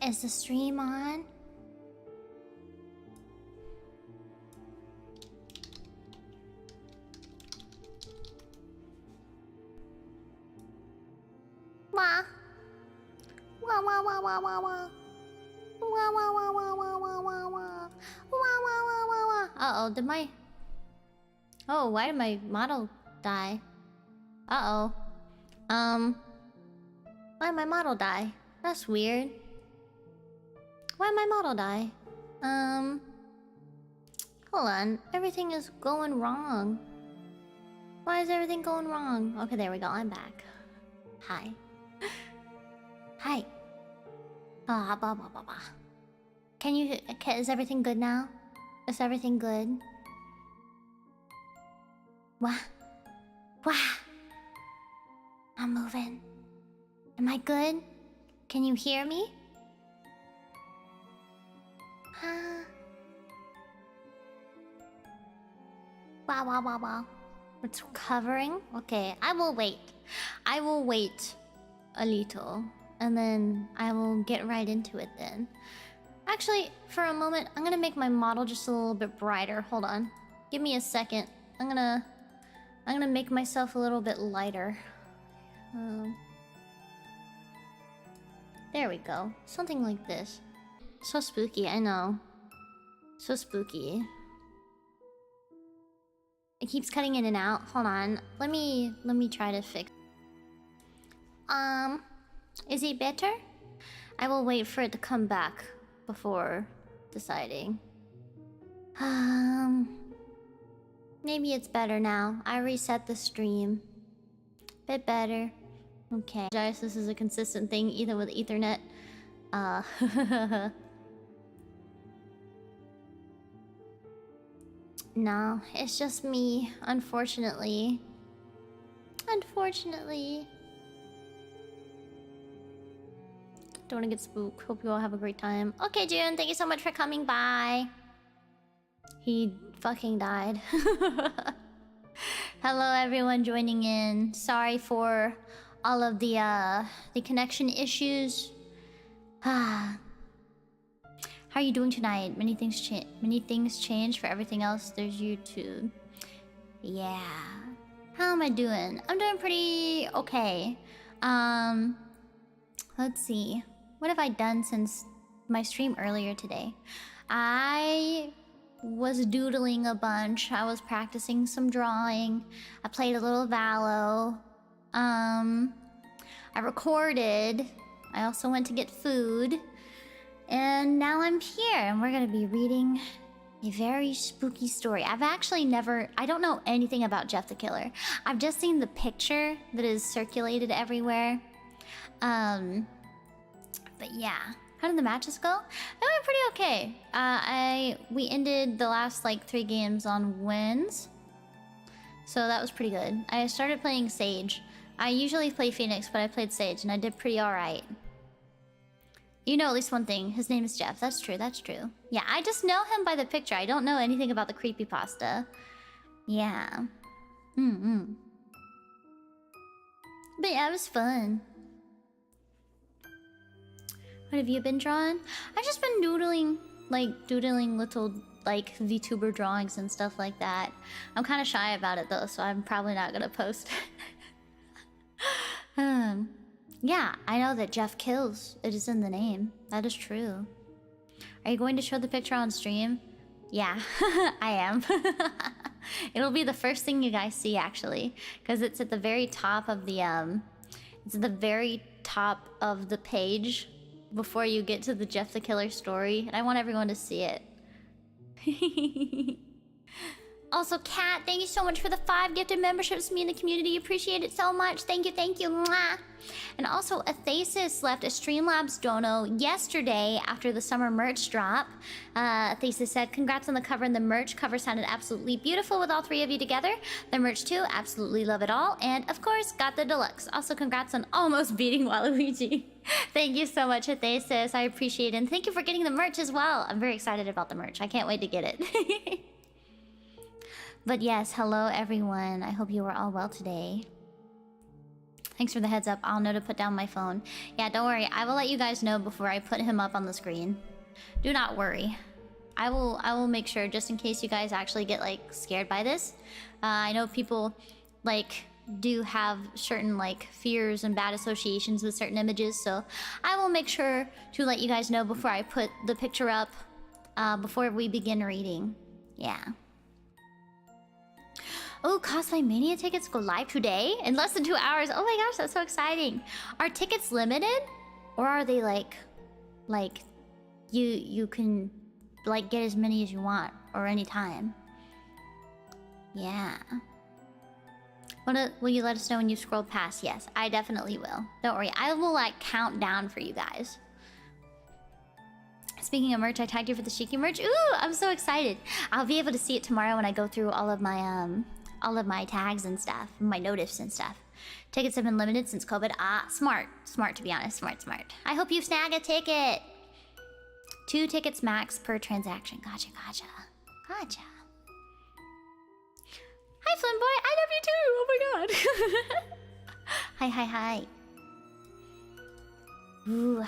Is the stream on? Wah. Wah wah wah wah wah wah. Wah wah wah wah wah wah wah wah. Wah wah wah wah wah. Uh-oh, did my... Oh, why did my model die? Uh-oh. Why did my model die? That's weird. Why did my model die? Hold on. Everything is going wrong. Why is everything going wrong? Okay, there we go. I'm back. Hi. Hi. Ah, blah, blah, blah, blah. Can you... Is everything good now? Is everything good? What? What? I'm moving. Am I good? Can you hear me? Wow, wow, wow, wow. It's recovering? Okay, I will wait. I will wait a little. And then I will get right into it then. Actually, for a moment, I'm gonna make my model just a little bit brighter. Hold on. Give me a second. I'm gonna make myself a little bit lighter. There we go. Something like this. So spooky, I know. So spooky. It keeps cutting in and out. Hold on. Let me try to fix. Is it better? I will wait for it to come back before deciding. Maybe it's better now. I reset the stream. Bit better. Okay. This is a consistent thing, even with Ethernet. No, it's just me, unfortunately. Unfortunately. Don't wanna get spooked. Hope you all have a great time. Okay, June, thank you so much for coming by. He fucking died. Hello, everyone joining in. Sorry for all of the connection issues. How are you doing tonight? Many things change. For everything else, there's YouTube. Yeah. How am I doing? I'm doing pretty okay. Let's see. What have I done since my stream earlier today? I was doodling a bunch. I was practicing some drawing. I played a little Valo. I recorded. I also went to get food. And now I'm here, and we're gonna be reading a very spooky story. I've actually never... I don't know anything about Jeff the Killer. I've just seen the picture that is circulated everywhere. But yeah. How did the matches go? They went pretty okay. We ended the last, like, 3 games on wins. So that was pretty good. I started playing Sage. I usually play Phoenix, but I played Sage, and I did pretty alright. You know at least one thing. His name is Jeff. That's true, that's true. Yeah, I just know him by the picture. I don't know anything about the Creepypasta. Yeah. But yeah, it was fun. What have you been drawing? I've just been doodling little, like, VTuber drawings and stuff like that. I'm kind of shy about it, though, so I'm probably not gonna post. Yeah, I know that Jeff kills. It is in the name. That is true. Are you going to show the picture on stream? Yeah, I am. It'll be the first thing you guys see, actually, because it's at the very top of the it's at the very top of the page before you get to the Jeff the Killer story, and I want everyone to see it. Also, Kat, thank you so much for the 5 gifted memberships to me in the community. Appreciate it so much. Thank you, thank you. Mwah. And also, Athesis left a Streamlabs dono yesterday after the summer merch drop. Athesis said, congrats on the cover and the merch. Cover sounded absolutely beautiful with all 3 of you together. The merch too, absolutely love it all. And of course, got the deluxe. Also, congrats on almost beating Waluigi. Thank you so much, Athesis. I appreciate it. And thank you for getting the merch as well. I'm very excited about the merch. I can't wait to get it. But yes, hello everyone. I hope you are all well today. Thanks for the heads up. I'll know to put down my phone. Yeah, don't worry. I will let you guys know before I put him up on the screen. Do not worry. I will make sure, just in case you guys actually get like scared by this. I know people like do have certain like fears and bad associations with certain images, so I will make sure to let you guys know before I put the picture up before we begin reading. Yeah. Oh, Cosplay Mania tickets go live today in less than 2 hours. Oh my gosh, that's so exciting. Are tickets limited, or are they like you can like get as many as you want or any time? Yeah. Will you let us know when you scroll past? Yes, I definitely will. Don't worry, I will like count down for you guys. Speaking of merch, I tagged you for the Shiki merch. Ooh, I'm so excited. I'll be able to see it tomorrow when I go through all of my tags and stuff, my notifs and stuff. Tickets have been limited since COVID. Ah, smart to be honest. Smart. I hope you snag a ticket. 2 tickets max per transaction. Gotcha. Hi, Flynn Boy. I love you too. Oh my god. Hi. Ooh.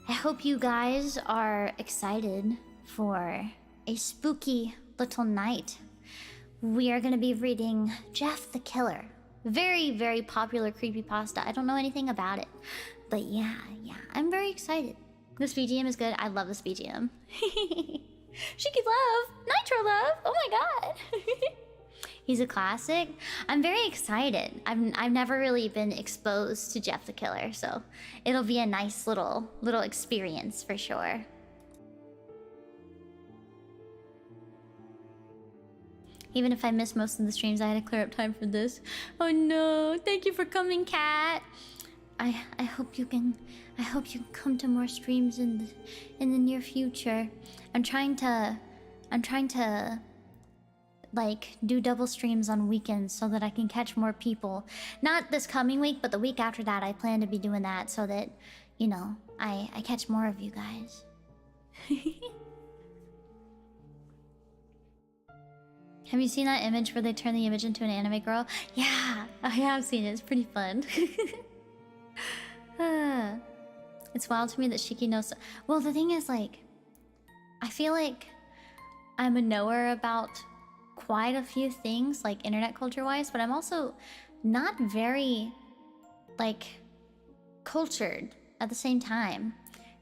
I hope you guys are excited for a spooky little night. We are going to be reading Jeff the Killer. Very, very popular creepypasta. I don't know anything about it. But yeah, I'm very excited. This BGM is good. I love this BGM. Shiki Love! Nitro Love! Oh my god! He's a classic. I'm very excited. I've never really been exposed to Jeff the Killer, so it'll be a nice little experience for sure. Even if I missed most of the streams, I had to clear up time for this. Oh no! Thank you for coming, Cat. I hope you can come to more streams in the near future. I'm trying to like do double streams on weekends so that I can catch more people. Not this coming week, but the week after that. I plan to be doing that so that, you know, I catch more of you guys. Have you seen that image where they turn the image into an anime girl? Yeah, I have seen it. It's pretty fun. It's wild to me that Shiki knows. Well, the thing is, like, I feel like I'm a knower about quite a few things, like internet culture-wise, but I'm also not very, like, cultured at the same time.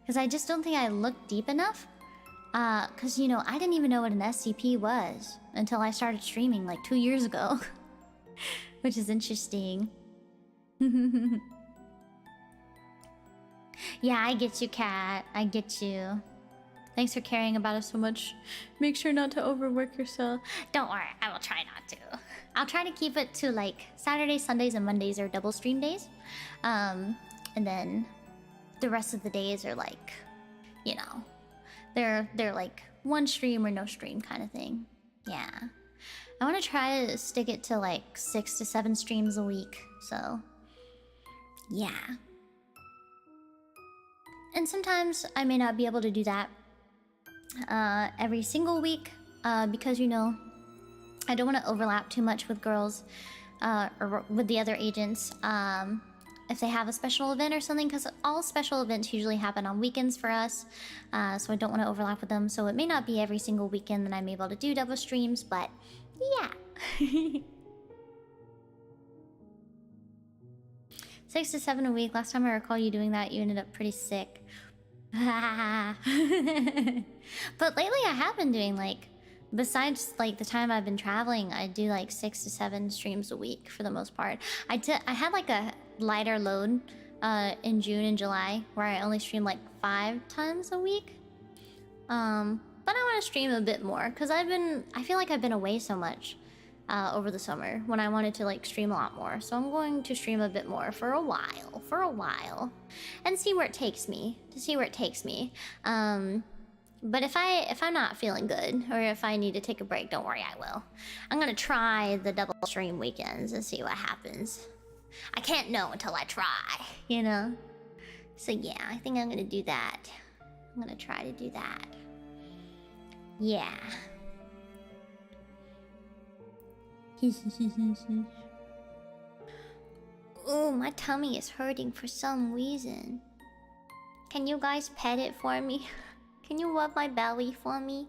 Because I just don't think I look deep enough. Because, you know, I didn't even know what an SCP was until I started streaming, like, 2 years ago. Which is interesting. Yeah, I get you, Cat. I get you. Thanks for caring about us so much. Make sure not to overwork yourself. Don't worry, I will try not to. I'll try to keep it to like Saturdays, Sundays, and Mondays are double stream days. And then the rest of the days are like, you know, they're like one stream or no stream kind of thing. Yeah. I want to try to stick it to like 6 to 7 streams a week. So, yeah. And sometimes I may not be able to do that every single week because, you know, I don't want to overlap too much with girls or with the other agents if they have a special event or something, because all special events usually happen on weekends for us, so I don't want to overlap with them. So it may not be every single weekend that I'm able to do double streams, but yeah. 6 to 7 a week. Last time I recall you doing that, you ended up pretty sick. But lately I have been doing like, besides like the time I've been traveling, I do like 6 to 7 streams a week for the most part. I had like a lighter load in June and July where I only streamed like 5 times a week. But I want to stream a bit more because I feel like I've been away so much over the summer when I wanted to like stream a lot more. So I'm going to stream a bit more for a while, and see where it takes me. But if I'm not feeling good, or if I need to take a break, don't worry, I will. I'm gonna try the double stream weekends and see what happens. I can't know until I try, you know? So yeah, I think I'm gonna do that. I'm gonna try to do that. Yeah. Oh, my tummy is hurting for some reason. Can you guys pet it for me? Can you rub my belly for me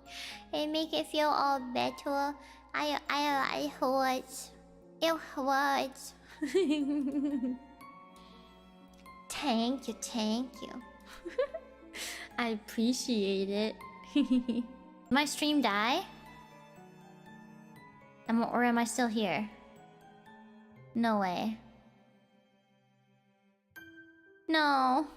and make it feel all better? I hurt. It hurts. Thank you. I appreciate it. Did my stream die? Or am I still here? No way. No.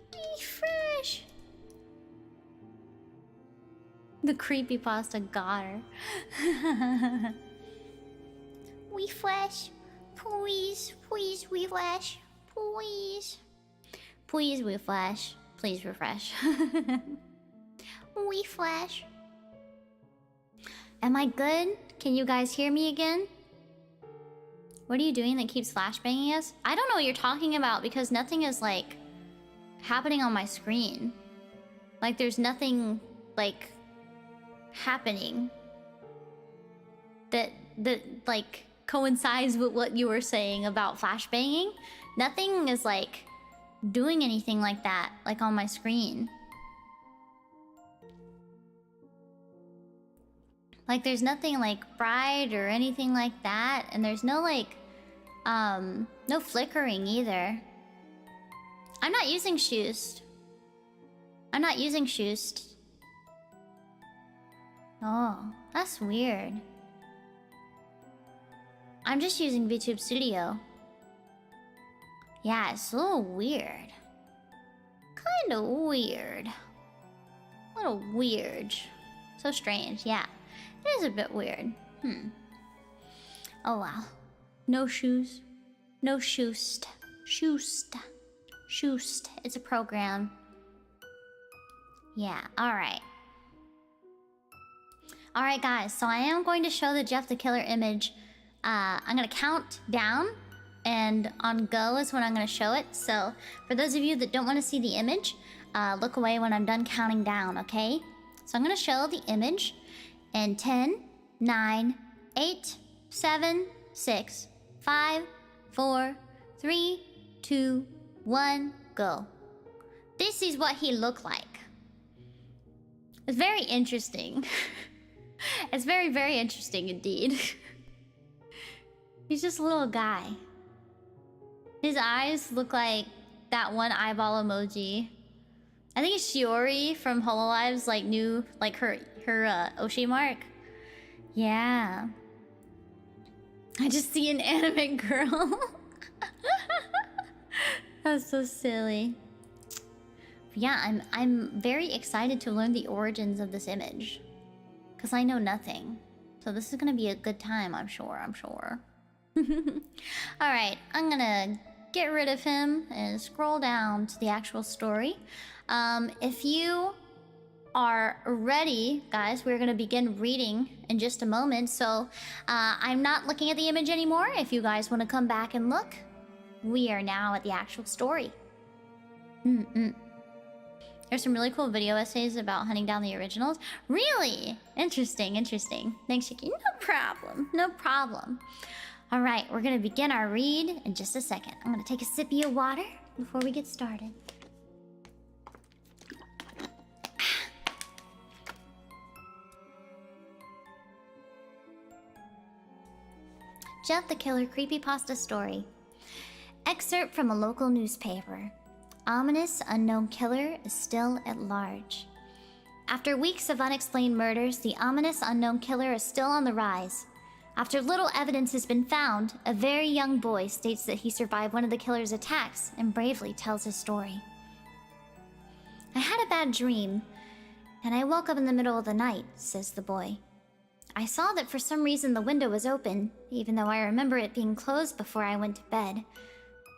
Refresh. The creepypasta got her. Refresh. Please refresh. Please refresh. Please refresh. Refresh. Am I good? Can you guys hear me again? What are you doing that keeps flashbanging us? I don't know what you're talking about because nothing is like happening on my screen. Like there's nothing like happening that like coincides with what you were saying about flashbanging. Nothing is like doing anything like that like on my screen. Like there's nothing like bright or anything like that, and there's no like no flickering either. I'm not using Shoost. Oh, that's weird. I'm just using VTube Studio. Yeah, it's a little weird. Kinda weird. A little weird. So strange, yeah. It is a bit weird. Oh wow. No shoes. No Shoost. Shoost. It's a program. Yeah, alright. Alright guys, so I am going to show the Jeff the Killer image. I'm gonna count down, and on go is when I'm gonna show it. So for those of you that don't want to see the image, look away when I'm done counting down, okay? So I'm gonna show the image in 10, 9, 8, 7, 6, 5, 4, 3, 2, 1, go. This is what he looked like. It's very interesting. It's very, very interesting indeed. He's just a little guy. His eyes look like that one eyeball emoji. I think it's Shiori from Hololive's like new, like her Oshi mark. Yeah. I just see an anime girl. That's so silly. But yeah, I'm very excited to learn the origins of this image, because I know nothing. So this is gonna be a good time, I'm sure. Alright, I'm gonna get rid of him and scroll down to the actual story. If you are ready, guys, we're gonna begin reading in just a moment. So I'm not looking at the image anymore. If you guys want to come back and look, we are now at the actual story. There's some really cool video essays about hunting down the originals. Really? Interesting. Thanks, Shiki. No problem. Alright, we're gonna begin our read in just a second. I'm gonna take a sippy of water before we get started. Jeff the Killer Creepypasta Story. Excerpt from a local newspaper. Ominous unknown killer is still at large. After weeks of unexplained murders, the ominous unknown killer is still on the rise. After little evidence has been found, a very young boy states that he survived one of the killer's attacks and bravely tells his story. I had a bad dream, and I woke up in the middle of the night, says the boy. I saw that for some reason the window was open, even though I remember it being closed before I went to bed.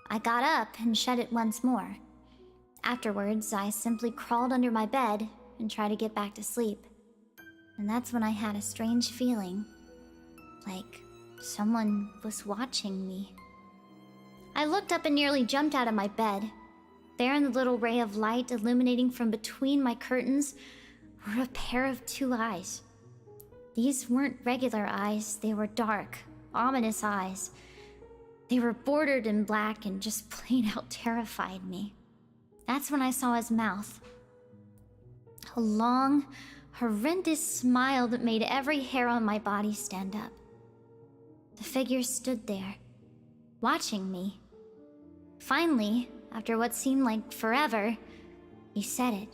I got up and shut it once more. Afterwards, I simply crawled under my bed and tried to get back to sleep. And that's when I had a strange feeling, like someone was watching me. I looked up and nearly jumped out of my bed. There in the little ray of light illuminating from between my curtains were a pair of two eyes. These weren't regular eyes, they were dark, ominous eyes. They were bordered in black and just plain out terrified me. That's when I saw his mouth. A long, horrendous smile that made every hair on my body stand up. The figure stood there, watching me. Finally, after what seemed like forever, he said it.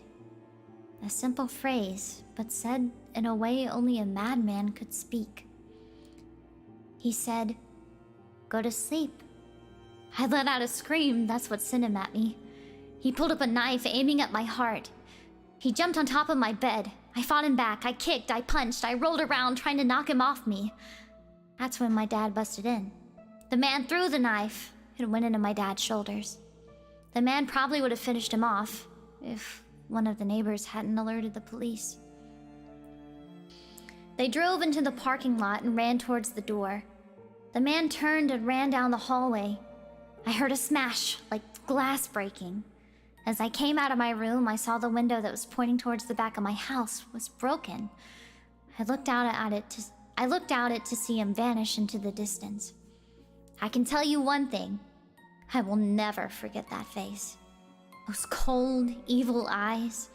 A simple phrase, but said in a way only a madman could speak. He said, "Go to sleep." I let out a scream. That's what sent him at me. He pulled up a knife, aiming at my heart. He jumped on top of my bed. I fought him back. I kicked, I punched, I rolled around trying to knock him off me. That's when my dad busted in. The man threw the knife. It went into my dad's shoulders. The man probably would have finished him off if one of the neighbors hadn't alerted the police. They drove into the parking lot and ran towards the door. The man turned and ran down the hallway. I heard a smash, like glass breaking. As I came out of my room, I saw the window that was pointing towards the back of my house was broken. I looked out at it to see him vanish into the distance. I can tell you one thing. I will never forget that face. Those cold, evil eyes,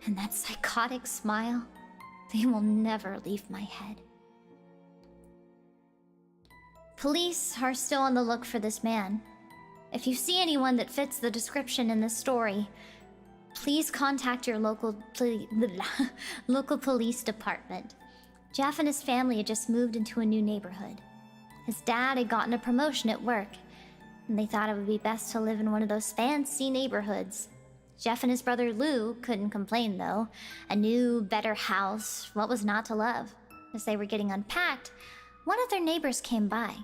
and that psychotic smile, they will never leave my head. Police are still on the look for this man. If you see anyone that fits the description in this story, please contact your local police department. Jeff and his family had just moved into a new neighborhood. His dad had gotten a promotion at work, and they thought it would be best to live in one of those fancy neighborhoods. Jeff and his brother Lou couldn't complain, though. A new, better house, what was not to love? As they were getting unpacked, one of their neighbors came by.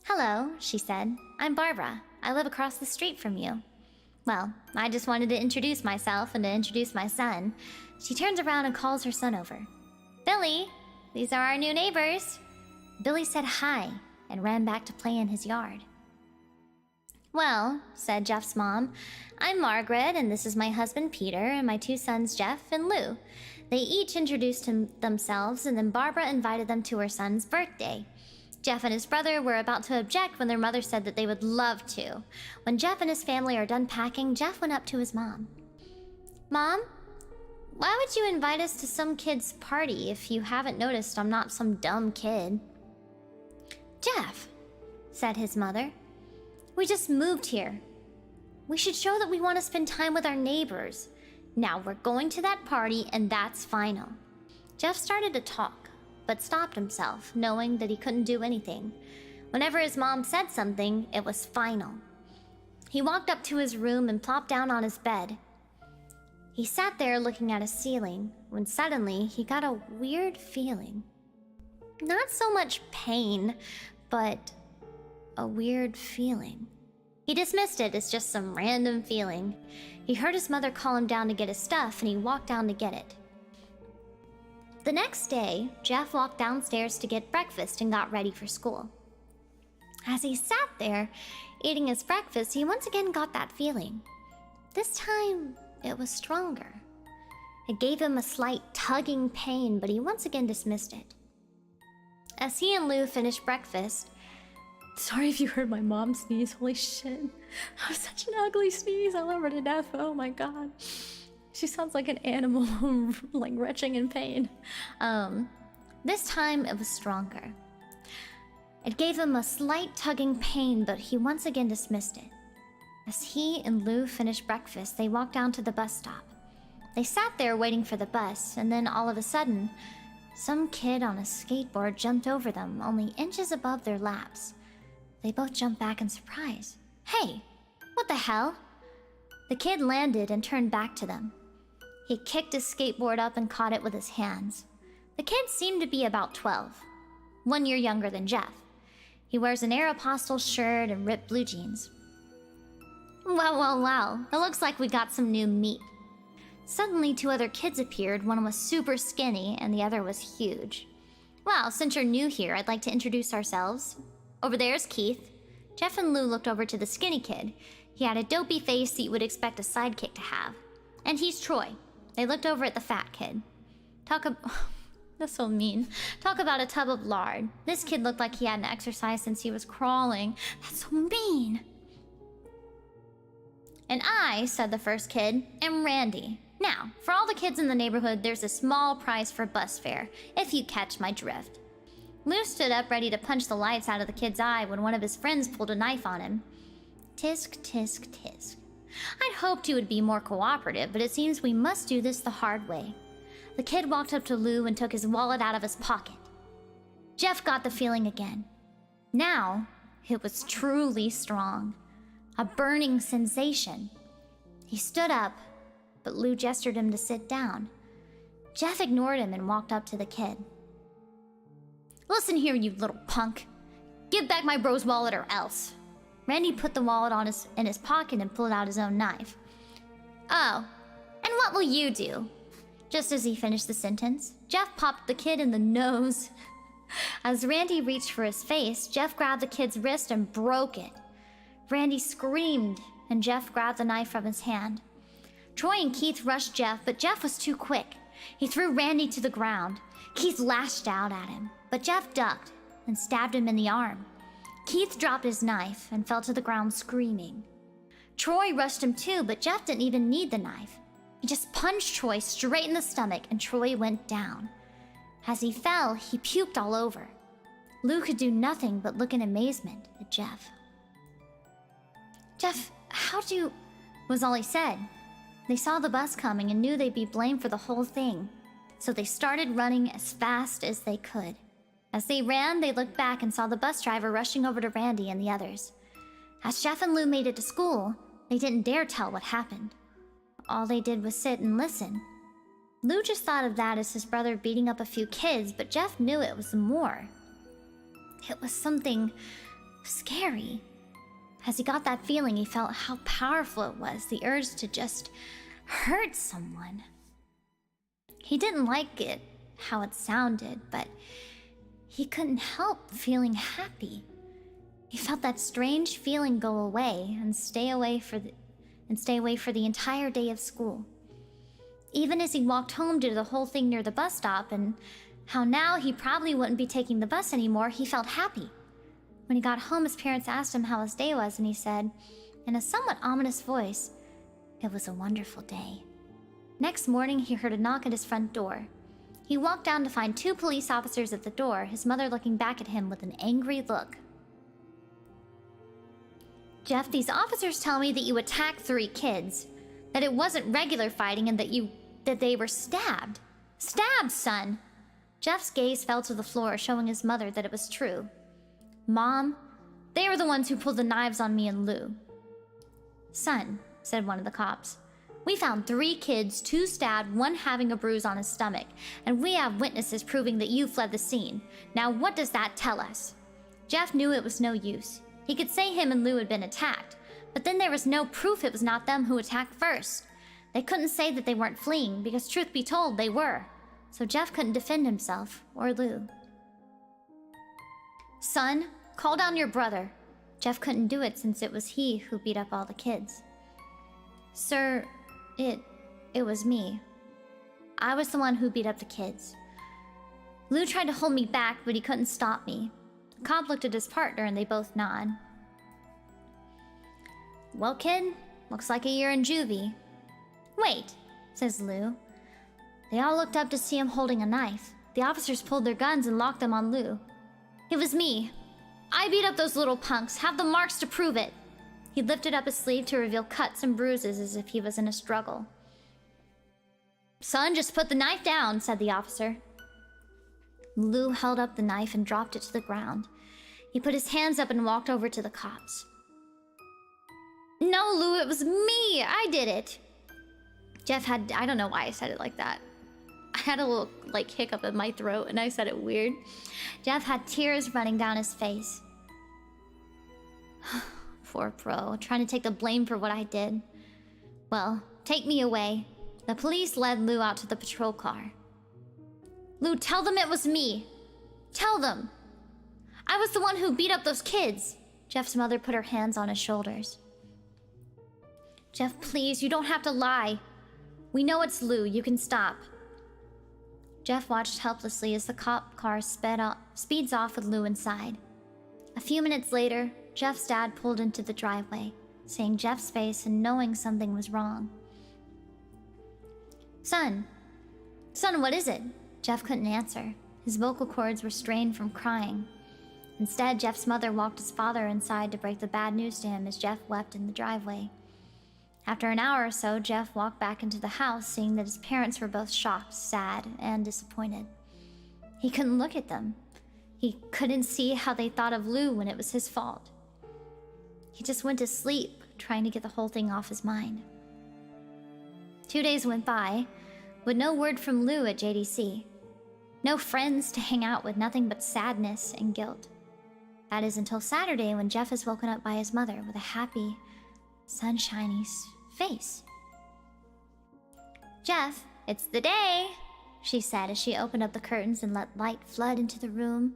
"Hello," she said. "I'm Barbara. I live across the street from you." Well, I just wanted to introduce myself and to introduce my son. She turns around and calls her son over. "Billy, these are our new neighbors." Billy said hi and ran back to play in his yard. "Well," said Jeff's mom, "I'm Margaret, and this is my husband Peter and my two sons Jeff and Lou." They each introduced themselves, and then Barbara invited them to her son's birthday. Jeff and his brother were about to object when their mother said that they would love to. When Jeff and his family are done packing, Jeff went up to his mom. "Mom, why would you invite us to some kid's party if you haven't noticed I'm not some dumb kid?" "Jeff," said his mother, "we just moved here. We should show that we want to spend time with our neighbors. Now we're going to that party, and that's final." Jeff started to talk, but stopped himself, knowing that he couldn't do anything. Whenever his mom said something, it was final. He walked up to his room and plopped down on his bed. He sat there looking at a ceiling, when suddenly he got a weird feeling. Not so much pain, but a weird feeling. He dismissed it as just some random feeling. He heard his mother call him down to get his stuff, and he walked down to get it. The next day, Jeff walked downstairs to get breakfast and got ready for school. As he sat there, eating his breakfast, he once again got that feeling. This time, it was stronger. It gave him a slight tugging pain, but he once again dismissed it. As he and Lou finished breakfast... Sorry if you heard my mom sneeze, holy shit. That was such an ugly sneeze, I love her to death, oh my god. She sounds like an animal, like retching in pain. This time it was stronger. It gave him a slight tugging pain, but he once again dismissed it. As he and Lou finished breakfast, they walked down to the bus stop. They sat there waiting for the bus, and then all of a sudden, Some kid on a skateboard jumped over them, only inches above their laps. They both jumped back in surprise. Hey, what the hell? The kid landed and turned back to them. He kicked his skateboard up and caught it with his hands. The kid seemed to be about 12, 1 year younger than Jeff. He wears an Aeropostale shirt and ripped blue jeans. Wow. It looks like we got some new meat. Suddenly, 2 other kids appeared. One was super skinny and the other was huge. Well, since you're new here, I'd like to introduce ourselves. Over there's Keith. Jeff and Lou looked over to the skinny kid. He had a dopey face that you would expect a sidekick to have. And he's Troy. They looked over at the fat kid. That's so mean. Talk about a tub of lard. This kid looked like he hadn't exercised since he was crawling. That's so mean. And I, said the first kid, am Randy. Now, for all the kids in the neighborhood, there's a small price for bus fare, if you catch my drift. Lou stood up ready to punch the lights out of the kid's eye when one of his friends pulled a knife on him. Tisk, tisk, tisk. I'd hoped he would be more cooperative, but it seems we must do this the hard way. The kid walked up to Lou and took his wallet out of his pocket. Jeff got the feeling again. Now, it was truly strong. A burning sensation. He stood up, but Lou gestured him to sit down. Jeff ignored him and walked up to the kid. Listen here, you little punk. Give back my bro's wallet or else. Randy put the wallet in his pocket and pulled out his own knife. Oh, and what will you do? Just as he finished the sentence, Jeff popped the kid in the nose. As Randy reached for his face, Jeff grabbed the kid's wrist and broke it. Randy screamed, and Jeff grabbed the knife from his hand. Troy and Keith rushed Jeff, but Jeff was too quick. He threw Randy to the ground. Keith lashed out at him, but Jeff ducked and stabbed him in the arm. Keith dropped his knife and fell to the ground screaming. Troy rushed him too, but Jeff didn't even need the knife. He just punched Troy straight in the stomach and Troy went down. As he fell, he puked all over. Lou could do nothing but look in amazement at Jeff. Jeff, how'd you... was all he said. They saw the bus coming and knew they'd be blamed for the whole thing. So they started running as fast as they could. As they ran, they looked back and saw the bus driver rushing over to Randy and the others. As Jeff and Lou made it to school, they didn't dare tell what happened. All they did was sit and listen. Lou just thought of that as his brother beating up a few kids, but Jeff knew it was more. It was something scary. As he got that feeling, he felt how powerful it was, the urge to just hurt someone. He didn't like it, how it sounded, but he couldn't help feeling happy. He felt that strange feeling go away and stay away for the entire day of school. Even as he walked home due to the whole thing near the bus stop and how now he probably wouldn't be taking the bus anymore, he felt happy. When he got home, his parents asked him how his day was, and he said, in a somewhat ominous voice, it was a wonderful day. Next morning, he heard a knock at his front door. He walked down to find 2 police officers at the door, his mother looking back at him with an angry look. Jeff, these officers tell me that you attacked 3 kids, that it wasn't regular fighting, and that they were stabbed. Stabbed, son! Jeff's gaze fell to the floor, showing his mother that it was true. Mom, they were the ones who pulled the knives on me and Lou. Son, said one of the cops, we found 3 kids, 2 stabbed, 1 having a bruise on his stomach, and we have witnesses proving that you fled the scene. Now what does that tell us? Jeff knew it was no use. He could say him and Lou had been attacked, but then there was no proof it was not them who attacked first. They couldn't say that they weren't fleeing, because truth be told, they were. So Jeff couldn't defend himself, or Lou. Son, call down your brother. Jeff couldn't do it since it was he who beat up all the kids. Sir, it was me. I was the one who beat up the kids. Lou tried to hold me back, but he couldn't stop me. The cop looked at his partner and they both nod. Well, kid, looks like a year in juvie. Wait, says Lou. They all looked up to see him holding a knife. The officers pulled their guns and locked them on Lou. It was me. I beat up those little punks, have the marks to prove it. He lifted up his sleeve to reveal cuts and bruises as if he was in a struggle. Son, just put the knife down, said the officer. Lou held up the knife and dropped it to the ground. He put his hands up and walked over to the cops. No, Lou, it was me! I did it! Jeff had... I don't know why I said it like that. I had a little, like, hiccup in my throat and I said it weird. Jeff had tears running down his face. Poor Pro, trying to take the blame for what I did. Well, take me away. The police led Lou out to the patrol car. Lou, tell them it was me. Tell them. I was the one who beat up those kids. Jeff's mother put her hands on his shoulders. Jeff, please, you don't have to lie. We know it's Lou. You can stop. Jeff watched helplessly as the cop car speeds off with Lou inside. A few minutes later, Jeff's dad pulled into the driveway, seeing Jeff's face and knowing something was wrong. Son, what is it? Jeff couldn't answer. His vocal cords were strained from crying. Instead, Jeff's mother walked his father inside to break the bad news to him as Jeff wept in the driveway. After an hour or so, Jeff walked back into the house, seeing that his parents were both shocked, sad, and disappointed. He couldn't look at them. He couldn't see how they thought of Lou when it was his fault. He just went to sleep, trying to get the whole thing off his mind. 2 days went by, with no word from Lou at JDC. No friends to hang out with, nothing but sadness and guilt. That is until Saturday when Jeff is woken up by his mother with a happy, sunshiny face. Jeff, it's the day, she said as she opened up the curtains and let light flood into the room.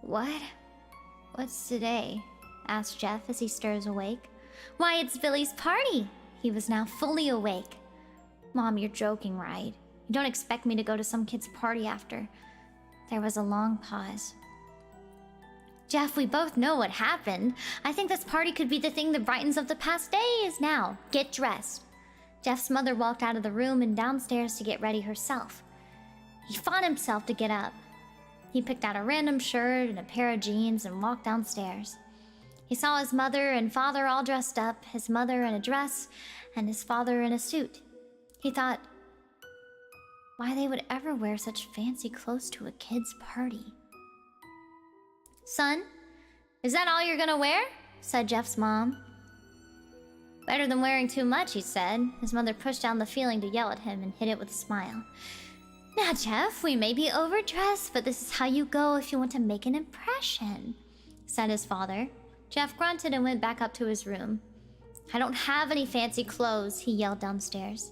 What? What's today? Asked Jeff as he stirs awake. Why, it's Billy's party! He was now fully awake. Mom, you're joking, right? You don't expect me to go to some kid's party after... There was a long pause. Jeff, we both know what happened. I think this party could be the thing that brightens up the past days now. Get dressed. Jeff's mother walked out of the room and downstairs to get ready herself. He fought himself to get up. He picked out a random shirt and a pair of jeans and walked downstairs. He saw his mother and father all dressed up, his mother in a dress and his father in a suit. He thought, why they would ever wear such fancy clothes to a kid's party. Son, is that all you're gonna wear? Said Jeff's mom. Better than wearing too much, he said. His mother pushed down the feeling to yell at him and hid it with a smile. Now, Jeff, we may be overdressed, but this is how you go if you want to make an impression, said his father. Jeff grunted and went back up to his room. I don't have any fancy clothes, he yelled downstairs.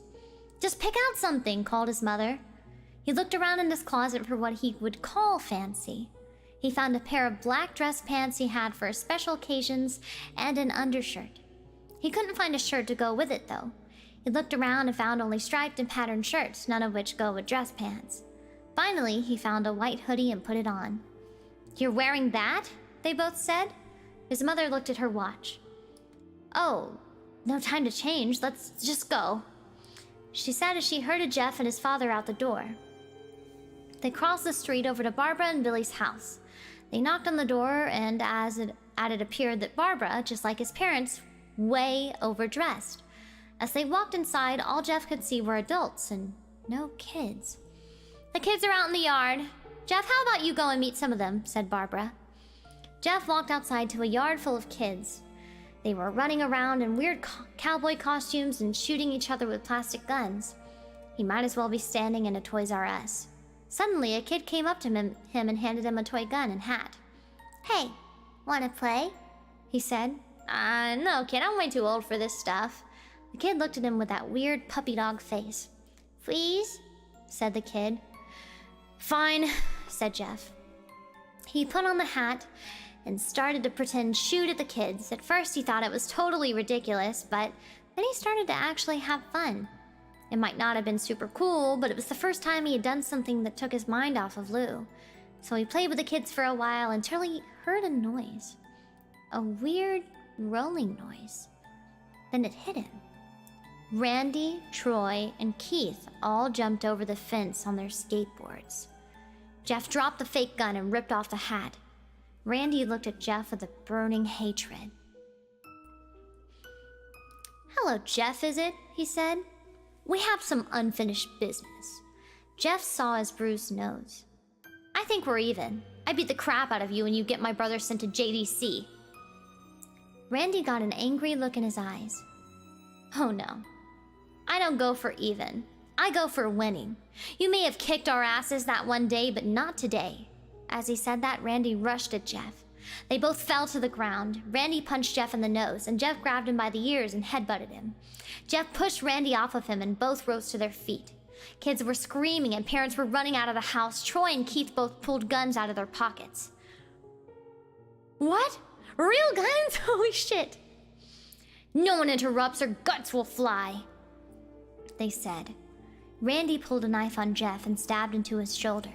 Just pick out something, called his mother. He looked around in his closet for what he would call fancy. He found a pair of black dress pants he had for special occasions and an undershirt. He couldn't find a shirt to go with it, though. He looked around and found only striped and patterned shirts, none of which go with dress pants. Finally, he found a white hoodie and put it on. You're wearing that? They both said. His mother looked at her watch. Oh, no time to change. Let's just go. She said as she herded Jeff and his father out the door. They crossed the street over to Barbara and Billy's house. They knocked on the door, and as it appeared that Barbara, just like his parents, way overdressed. As they walked inside, all Jeff could see were adults and no kids. The kids are out in the yard. Jeff, how about you go and meet some of them, said Barbara. Jeff walked outside to a yard full of kids. They were running around in weird cowboy costumes and shooting each other with plastic guns. He might as well be standing in a Toys R Us. Suddenly, a kid came up to him and handed him a toy gun and hat. Hey, wanna play? He said. No, kid, I'm way too old for this stuff. The kid looked at him with that weird puppy dog face. Please? Said the kid. Fine, said Jeff. He put on the hat and started to pretend shoot at the kids. At first, he thought it was totally ridiculous, but then he started to actually have fun. It might not have been super cool, but it was the first time he had done something that took his mind off of Lou. So he played with the kids for a while until he heard a noise. A weird rolling noise. Then it hit him. Randy, Troy, and Keith all jumped over the fence on their skateboards. Jeff dropped the fake gun and ripped off the hat. Randy looked at Jeff with a burning hatred. Hello, Jeff, is it? He said. We have some unfinished business. Jeff saw his bruised nose. I think we're even. I beat the crap out of you and you get my brother sent to JDC. Randy got an angry look in his eyes. Oh no. I don't go for even. I go for winning. You may have kicked our asses that one day, but not today. As he said that, Randy rushed at Jeff. They both fell to the ground. Randy punched Jeff in the nose, and Jeff grabbed him by the ears and headbutted him. Jeff pushed Randy off of him, and both rose to their feet. Kids were screaming, and parents were running out of the house. Troy and Keith both pulled guns out of their pockets. What? Real guns? Holy shit. No one interrupts or guts will fly, they said. Randy pulled a knife on Jeff and stabbed into his shoulder.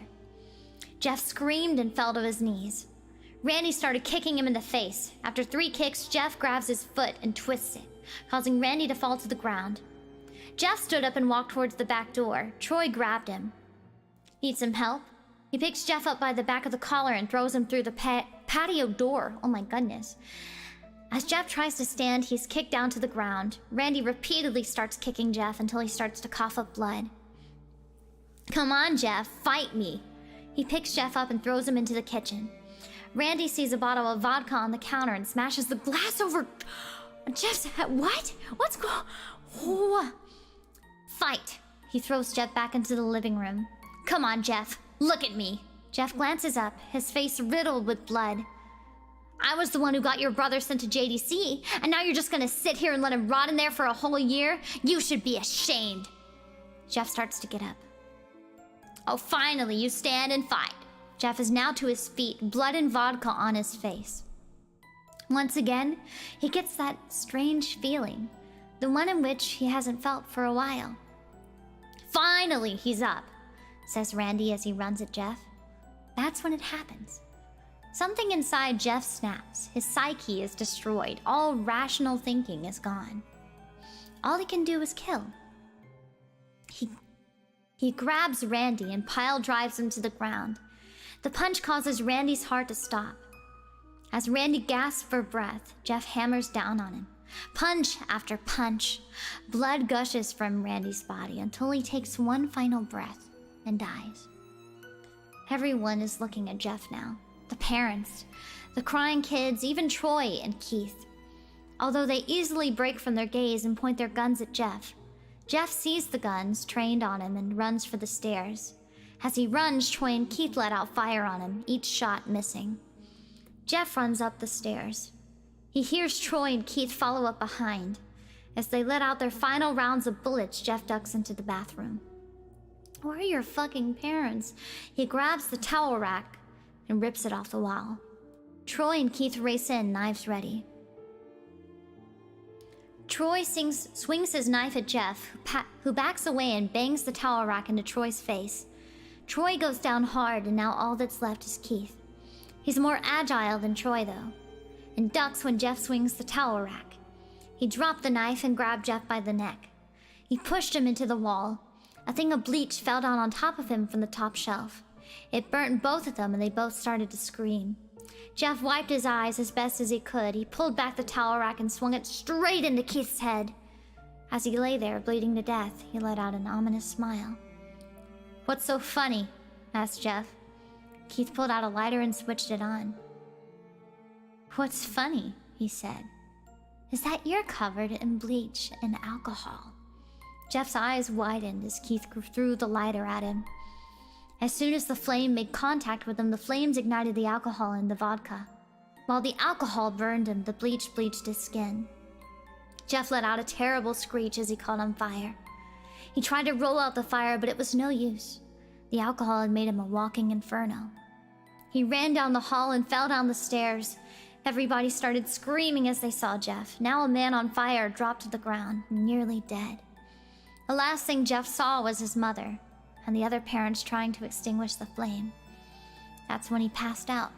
Jeff screamed and fell to his knees. Randy started kicking him in the face. After 3 kicks, Jeff grabs his foot and twists it, causing Randy to fall to the ground. Jeff stood up and walked towards the back door. Troy grabbed him. Need some help? He picks Jeff up by the back of the collar and throws him through the patio door. Oh my goodness. As Jeff tries to stand, he's kicked down to the ground. Randy repeatedly starts kicking Jeff until he starts to cough up blood. Come on, Jeff, fight me. He picks Jeff up and throws him into the kitchen. Randy sees a bottle of vodka on the counter and smashes the glass over Jeff's head. What? What's going on? Fight. He throws Jeff back into the living room. Come on, Jeff. Look at me. Jeff glances up, his face riddled with blood. I was the one who got your brother sent to JDC, and now you're just gonna sit here and let him rot in there for a whole year? You should be ashamed. Jeff starts to get up. Oh, finally, you stand and fight. Jeff is now to his feet, blood and vodka on his face. Once again, he gets that strange feeling, the one in which he hasn't felt for a while. Finally, he's up, says Randy as he runs at Jeff. That's when it happens. Something inside Jeff snaps. His psyche is destroyed. All rational thinking is gone. All he can do is kill. He grabs Randy and pile drives him to the ground. The punch causes Randy's heart to stop. As Randy gasps for breath, Jeff hammers down on him. Punch after punch. Blood gushes from Randy's body until he takes one final breath and dies. Everyone is looking at Jeff now. The parents, the crying kids, even Troy and Keith. Although they easily break from their gaze and point their guns at Jeff, Jeff sees the guns trained on him and runs for the stairs. As he runs, Troy and Keith let out fire on him, each shot missing. Jeff runs up the stairs. He hears Troy and Keith follow up behind. As they let out their final rounds of bullets, Jeff ducks into the bathroom. Where are your fucking parents? He grabs the towel rack and rips it off the wall. Troy and Keith race in, knives ready. Troy swings his knife at Jeff, who backs away and bangs the towel rack into Troy's face. Troy goes down hard, and now all that's left is Keith. He's more agile than Troy, though, and ducks when Jeff swings the towel rack. He dropped the knife and grabbed Jeff by the neck. He pushed him into the wall. A thing of bleach fell down on top of him from the top shelf. It burnt both of them, and they both started to scream. Jeff wiped his eyes as best as he could. He pulled back the towel rack and swung it straight into Keith's head. As he lay there, bleeding to death, he let out an ominous smile. What's so funny? Asked Jeff. Keith pulled out a lighter and switched it on. What's funny? He said. Is that you're covered in bleach and alcohol. Jeff's eyes widened as Keith threw the lighter at him. As soon as the flame made contact with him, the flames ignited the alcohol in the vodka. While the alcohol burned him, the bleach bleached his skin. Jeff let out a terrible screech as he caught on fire. He tried to roll out the fire, but it was no use. The alcohol had made him a walking inferno. He ran down the hall and fell down the stairs. Everybody started screaming as they saw Jeff. Now a man on fire dropped to the ground, nearly dead. The last thing Jeff saw was his mother and the other parents trying to extinguish the flame. That's when he passed out.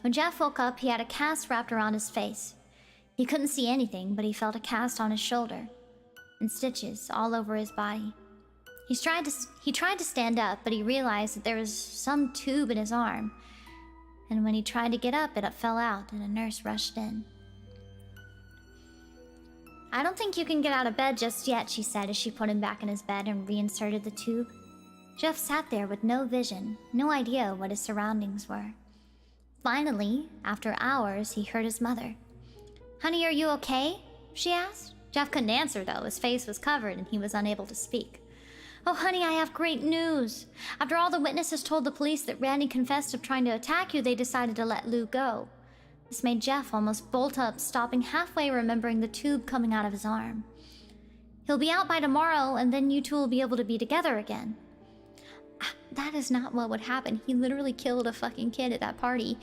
When Jeff woke up, he had a cast wrapped around his face. He couldn't see anything, but he felt a cast on his shoulder and stitches all over his body. He tried to stand up, but he realized that there was some tube in his arm. And when he tried to get up, it fell out and a nurse rushed in. I don't think you can get out of bed just yet, she said as she put him back in his bed and reinserted the tube. Jeff sat there with no vision, no idea what his surroundings were. Finally, after hours, he heard his mother. "Honey, are you okay?" she asked. Jeff couldn't answer, though. His face was covered and he was unable to speak. "Oh, honey, I have great news. After all the witnesses told the police that Randy confessed of trying to attack you, they decided to let Lou go." This made Jeff almost bolt up, stopping halfway, remembering the tube coming out of his arm. "He'll be out by tomorrow, and then you two will be able to be together again." That is not what would happen. He literally killed a fucking kid at that party.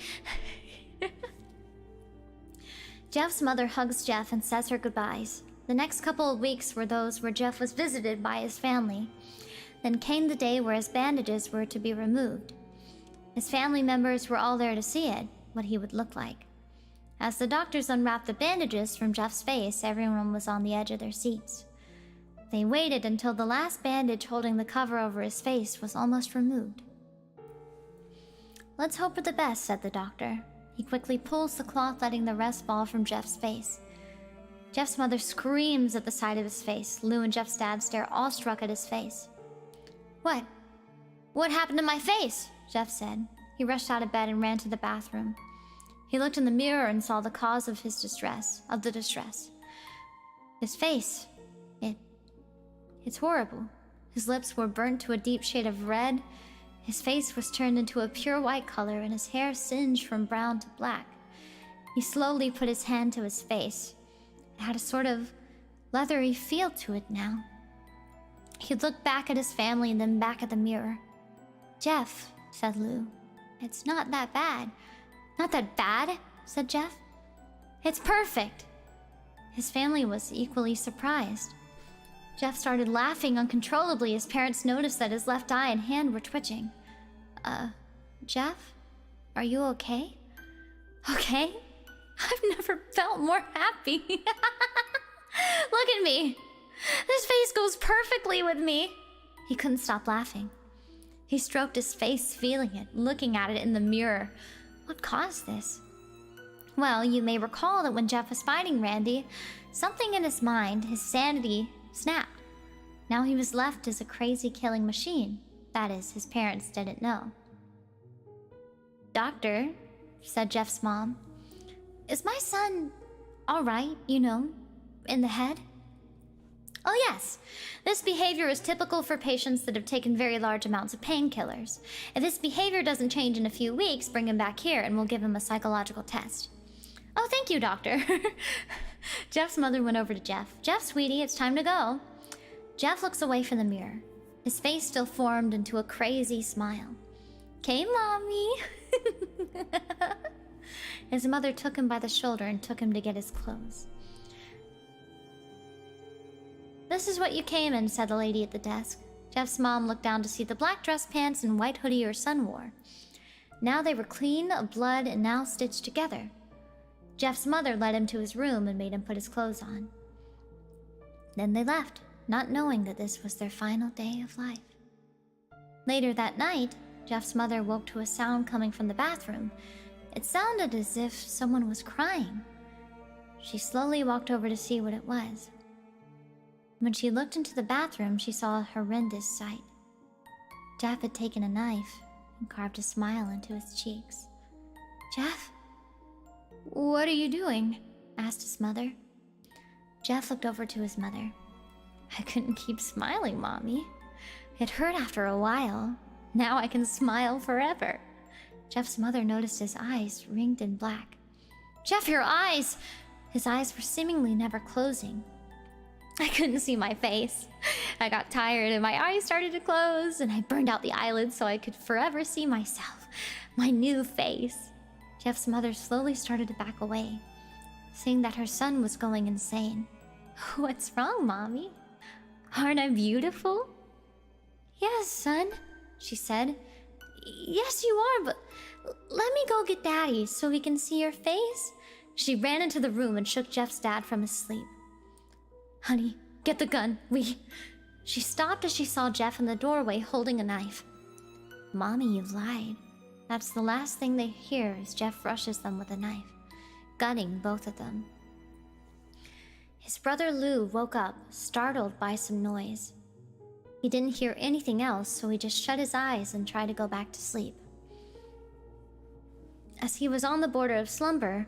Jeff's mother hugs Jeff and says her goodbyes. The next couple of weeks were those where Jeff was visited by his family. Then came the day where his bandages were to be removed. His family members were all there to see it, what he would look like. As the doctors unwrapped the bandages from Jeff's face, everyone was on the edge of their seats. They waited until the last bandage holding the cover over his face was almost removed. "Let's hope for the best," said the doctor. He quickly pulls the cloth, letting the rest fall from Jeff's face. Jeff's mother screams at the sight of his face. Lou and Jeff's dad stare awestruck at his face. "What? What happened to my face?" Jeff said. He rushed out of bed and ran to the bathroom. He looked in the mirror and saw the cause of his distress. His face. It's horrible. His lips were burnt to a deep shade of red. His face was turned into a pure white color, and his hair singed from brown to black. He slowly put his hand to his face. It had a sort of leathery feel to it now. He looked back at his family and then back at the mirror. "Jeff," said Lou. "It's not that bad." "Not that bad?" said Jeff. "It's perfect." His family was equally surprised. Jeff started laughing uncontrollably. His parents noticed that his left eye and hand were twitching. Jeff? Are you okay?" "Okay? I've never felt more happy." "Look at me. This face goes perfectly with me." He couldn't stop laughing. He stroked his face, feeling it, looking at it in the mirror. What caused this? Well, you may recall that when Jeff was fighting Randy, something in his mind, his sanity, snapped. Now he was left as a crazy killing machine. That is, his parents didn't know. "Doctor," said Jeff's mom, "is my son all right, in the head?" "Oh yes, this behavior is typical for patients that have taken very large amounts of painkillers. If his behavior doesn't change in a few weeks, bring him back here and we'll give him a psychological test." "Oh, thank you, doctor." Jeff's mother went over to Jeff. "Jeff, sweetie, it's time to go." Jeff looks away from the mirror. His face still formed into a crazy smile. "Okay, mommy." His mother took him by the shoulder and took him to get his clothes. "This is what you came in," said the lady at the desk. Jeff's mom looked down to see the black dress pants and white hoodie her son wore. Now they were clean of blood and now stitched together. Jeff's mother led him to his room and made him put his clothes on. Then they left, not knowing that this was their final day of life. Later that night, Jeff's mother woke to a sound coming from the bathroom. It sounded as if someone was crying. She slowly walked over to see what it was. When she looked into the bathroom, she saw a horrendous sight. Jeff had taken a knife and carved a smile into his cheeks. "Jeff? What are you doing?" asked his mother. Jeff looked over to his mother. "I couldn't keep smiling, Mommy. It hurt after a while. Now I can smile forever." Jeff's mother noticed his eyes ringed in black. "Jeff, your eyes!" His eyes were seemingly never closing. I couldn't see my face. I got tired and my eyes started to close, and I burned out the eyelids so I could forever see myself, my new face. Jeff's mother slowly started to back away, seeing that her son was going insane. "What's wrong, Mommy? Aren't I beautiful?" "Yes, son," she said. "Yes, you are, but let me go get Daddy so we can see your face." She ran into the room and shook Jeff's dad from his sleep. "Honey, get the gun. She stopped as she saw Jeff in the doorway holding a knife. "Mommy, you lied." That's the last thing they hear as Jeff rushes them with a knife, gutting both of them. His brother Lou woke up, startled by some noise. He didn't hear anything else, so he just shut his eyes and tried to go back to sleep. As he was on the border of slumber,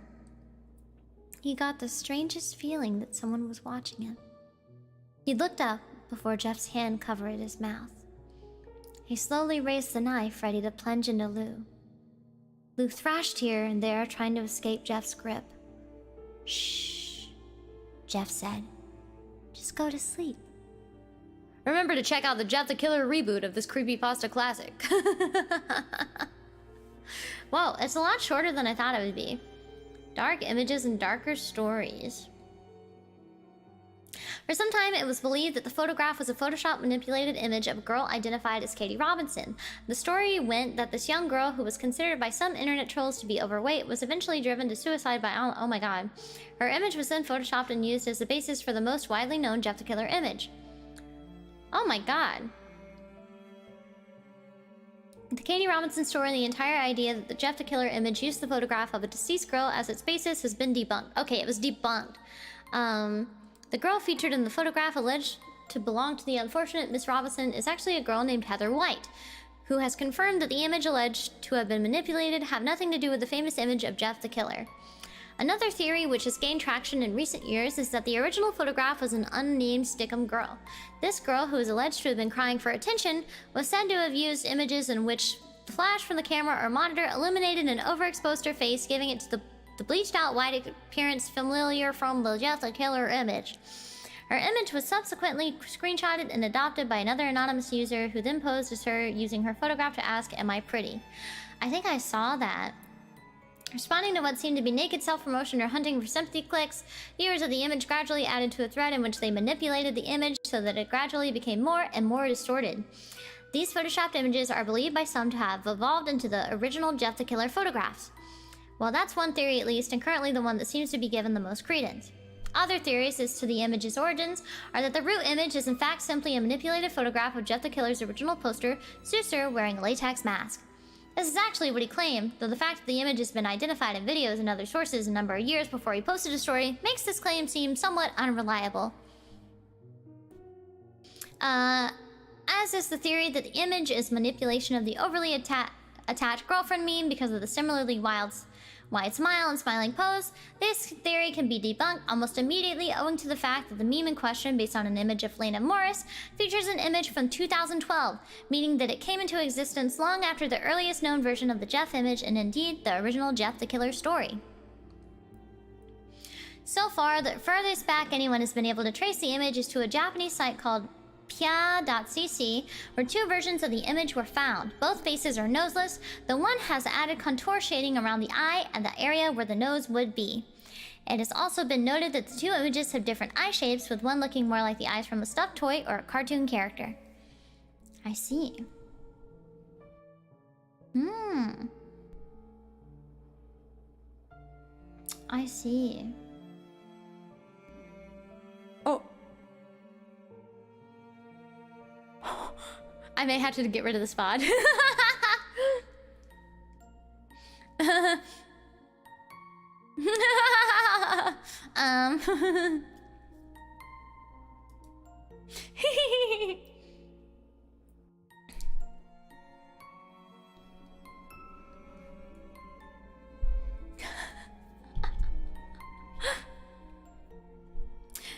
he got the strangest feeling that someone was watching him. He looked up before Jeff's hand covered his mouth. He slowly raised the knife, ready to plunge into Lou. Lou thrashed here and there, trying to escape Jeff's grip. "Shh," Jeff said. "Just go to sleep." Remember to check out the Jeff the Killer reboot of this Creepypasta classic. Whoa, it's a lot shorter than I thought it would be. Dark images and darker stories. For some time, it was believed that the photograph was a Photoshop manipulated image of a girl identified as Katie Robinson. The story went that this young girl, who was considered by some internet trolls to be overweight, was eventually driven to suicide by... oh my god. Her image was then photoshopped and used as the basis for the most widely known Jeff the Killer image. Oh my god. The Katie Robinson story and the entire idea that the Jeff the Killer image used the photograph of a deceased girl as its basis has been debunked. Okay, it was debunked. The girl featured in the photograph alleged to belong to the unfortunate Miss Robinson is actually a girl named Heather White, who has confirmed that the image alleged to have been manipulated have nothing to do with the famous image of Jeff the Killer. Another theory which has gained traction in recent years is that the original photograph was an unnamed Stickum girl. This girl, who is alleged to have been crying for attention, was said to have used images in which the flash from the camera or monitor illuminated and overexposed her face, giving it to the bleached out white appearance familiar from the Jeff the Killer image. Her image was subsequently screenshotted and adopted by another anonymous user who then posed as her using her photograph to ask, "Am I pretty?" I think I saw that. Responding to what seemed to be naked self-promotion or hunting for sympathy clicks, viewers of the image gradually added to a thread in which they manipulated the image so that it gradually became more and more distorted. These photoshopped images are believed by some to have evolved into the original Jeff the Killer photographs. Well, that's one theory at least, and currently the one that seems to be given the most credence. Other theories as to the image's origins are that the root image is in fact simply a manipulated photograph of Jeff the Killer's original poster, Seuster, wearing a latex mask. This is actually what he claimed, though the fact that the image has been identified in videos and other sources a number of years before he posted a story makes this claim seem somewhat unreliable. As is the theory that the image is manipulation of the overly attached girlfriend meme because of the similarly wide smile and smiling pose. This theory can be debunked almost immediately owing to the fact that the meme in question, based on an image of Lena Morris, features an image from 2012, meaning that it came into existence long after the earliest known version of the Jeff image and indeed the original Jeff the Killer story. So far, the furthest back anyone has been able to trace the image is to a Japanese site called pia.cc, where two versions of the image were found. Both faces are noseless. The one has added contour shading around the eye and the area where the nose would be. It has also been noted that the two images have different eye shapes, with one looking more like the eyes from a stuffed toy or a cartoon character. I see. I see. Oh. I may have to get rid of the spot.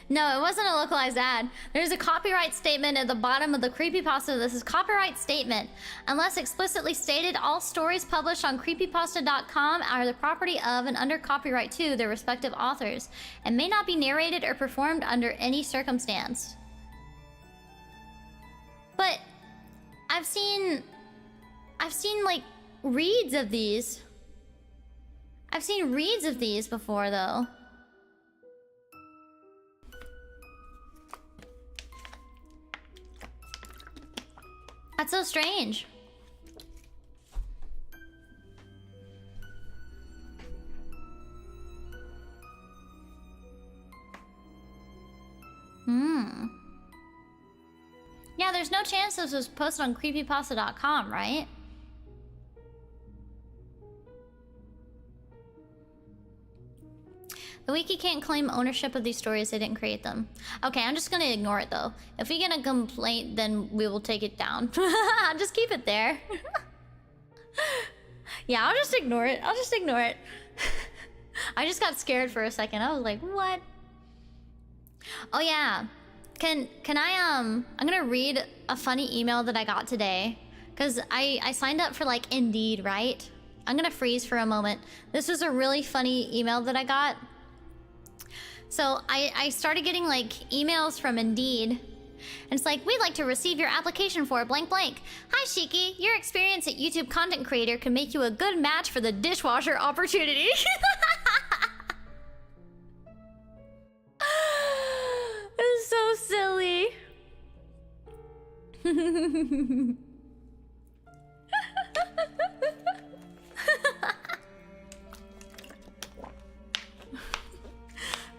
No, it wasn't a localized ad. There's a copyright statement at the bottom of the Creepypasta. This is copyright statement. Unless explicitly stated, all stories published on creepypasta.com are the property of and under copyright to their respective authors, and may not be narrated or performed under any circumstance. But I've seen like reads of these. I've seen reads of these before though. That's so strange. Yeah, there's no chance this was posted on creepypasta.com, right? The wiki can't claim ownership of these stories. They didn't create them. Okay, I'm just gonna ignore it though. If we get a complaint, then we will take it down. Just keep it there. Yeah, I'll just ignore it. I'll just ignore it. I just got scared for a second. I was like, what? Oh yeah. Can I I'm gonna read a funny email that I got today. Cause I signed up for like Indeed, right? I'm gonna freeze for a moment. This was a really funny email that I got. So I started getting like emails from Indeed. And it's like, we'd like to receive your application for blank blank. Hi Shiki, your experience at YouTube content creator can make you a good match for the dishwasher opportunity. It's so silly.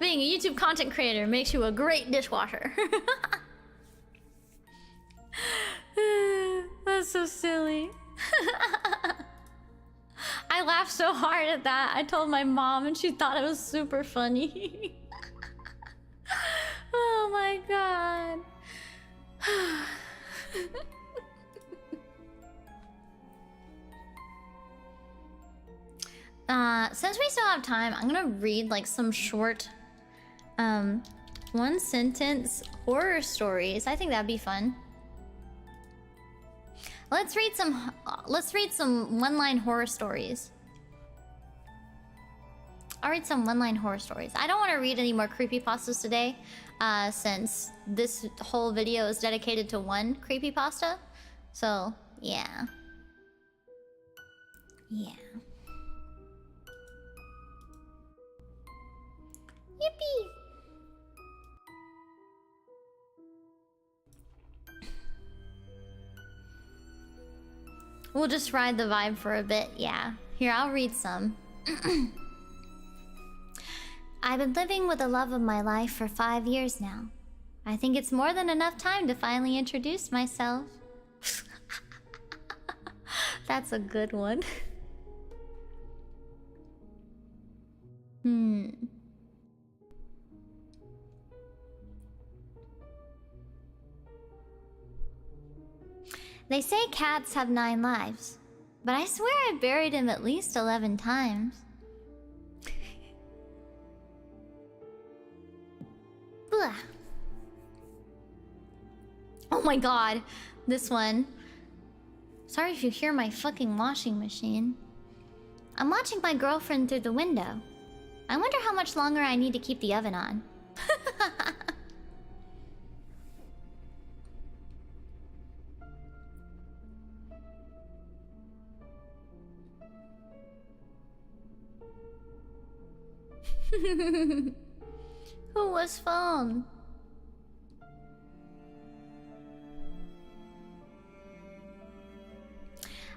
Being a YouTube content creator makes you a great dishwasher. That's so silly. I laughed so hard at that. I told my mom and she thought it was super funny. Oh my god. Since we still have time, I'm gonna read like some short one sentence horror stories. I think that'd be fun. Let's read some one-line horror stories. I'll read some one-line horror stories. I don't want to read any more creepypastas today, since this whole video is dedicated to one creepypasta. So, yeah. Yeah. Yippee! We'll just ride the vibe for a bit, yeah. Here, I'll read some. I've been living with the love of my life for 5 years now. I think it's more than enough time to finally introduce myself. That's a good one. They say cats have 9 lives, but I swear I buried him at least 11 times. Blah. Oh my god, this one. Sorry if you hear my fucking washing machine. I'm watching my girlfriend through the window. I wonder how much longer I need to keep the oven on. Who was phone?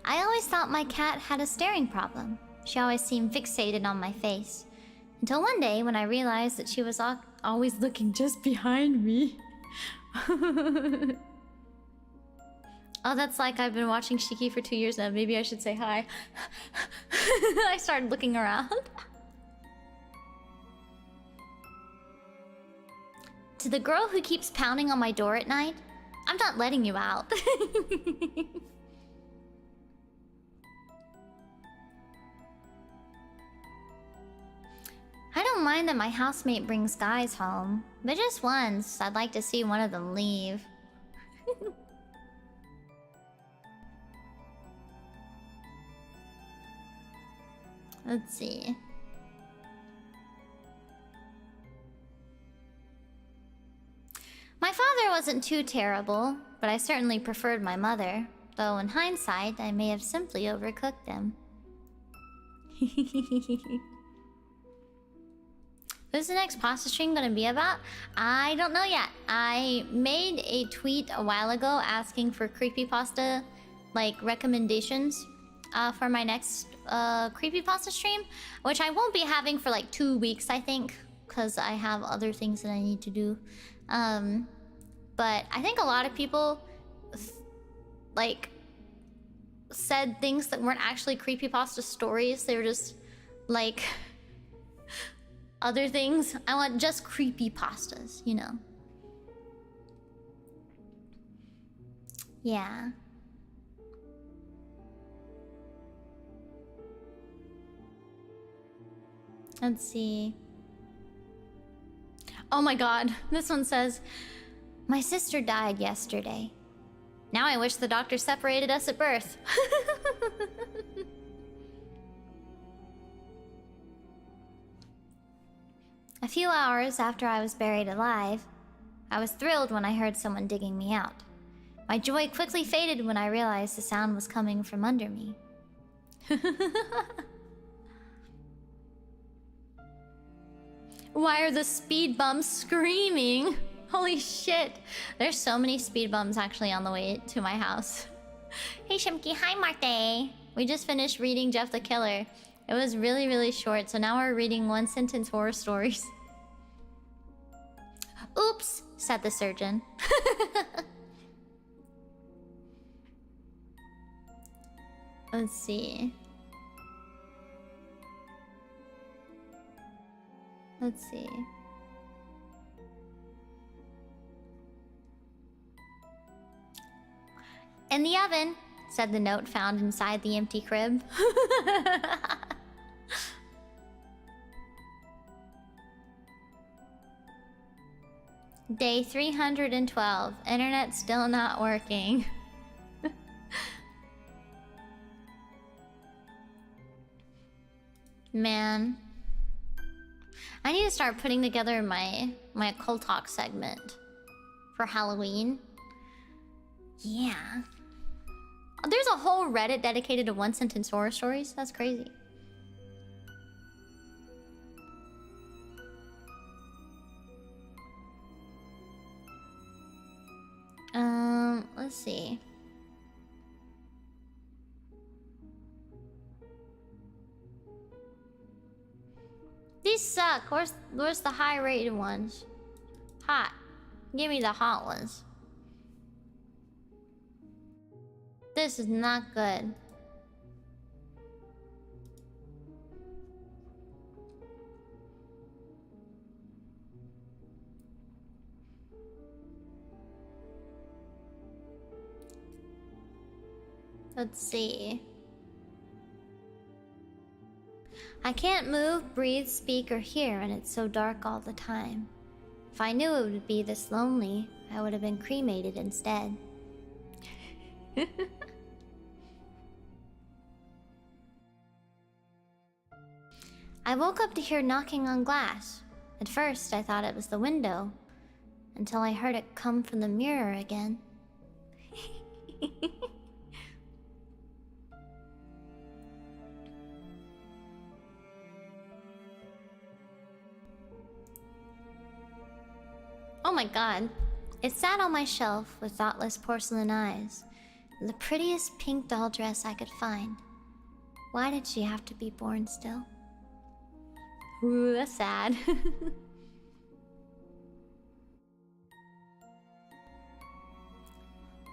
I always thought my cat had a staring problem. She always seemed fixated on my face. Until one day when I realized that she was always looking just behind me. Oh, that's like I've been watching Shiki for 2 years now. Maybe I should say hi. I started looking around. To the girl who keeps pounding on my door at night, I'm not letting you out. I don't mind that my housemate brings guys home, but just once, I'd like to see one of them leave. Let's see. My father wasn't too terrible, but I certainly preferred my mother. Though in hindsight, I may have simply overcooked him. What's the next pasta stream gonna be about? I don't know yet. I made a tweet a while ago asking for creepypasta, like, recommendations for my next creepypasta stream, which I won't be having for like 2 weeks, I think, because I have other things that I need to do. But I think a lot of people like said things that weren't actually creepypasta stories. They were just like other things. I want just creepypastas, you know. Yeah. Let's see. Oh my god, this one says, my sister died yesterday. Now I wish the doctor separated us at birth. A few hours after I was buried alive, I was thrilled when I heard someone digging me out. My joy quickly faded when I realized the sound was coming from under me. Why are the speed bumps screaming? Holy shit. There's so many speed bumps actually on the way to my house. Hey Shimki, hi Marte. We just finished reading Jeff the Killer. It was really, really short, so now we're reading one sentence horror stories. Oops, said the surgeon. Let's see. Let's see. In the oven, said the note found inside the empty crib. Day 312. Internet still not working. Man. I need to start putting together my occult talk segment for Halloween. Yeah. There's a whole Reddit dedicated to one sentence horror stories. That's crazy. Let's see. These suck. Where's the high rated ones? Hot. Give me the hot ones. This is not good. Let's see. I can't move, breathe, speak, or hear, and it's so dark all the time. If I knew it would be this lonely, I would have been cremated instead. I woke up to hear knocking on glass. At first, I thought it was the window, until I heard it come from the mirror again. Oh my god. It sat on my shelf with thoughtless porcelain eyes, the prettiest pink doll dress I could find. Why did she have to be born still? Ooh, that's sad.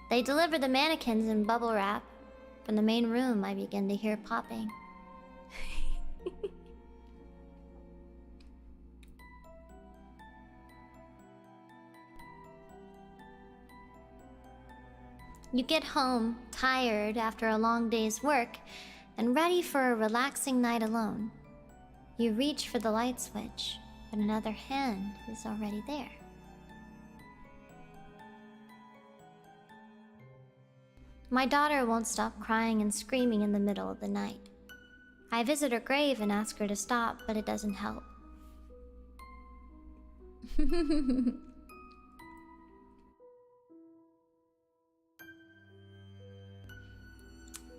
They deliver the mannequins in bubble wrap. From the main room, I begin to hear popping. You get home, tired after a long day's work, and ready for a relaxing night alone. You reach for the light switch, but another hand is already there. My daughter won't stop crying and screaming in the middle of the night. I visit her grave and ask her to stop, but it doesn't help.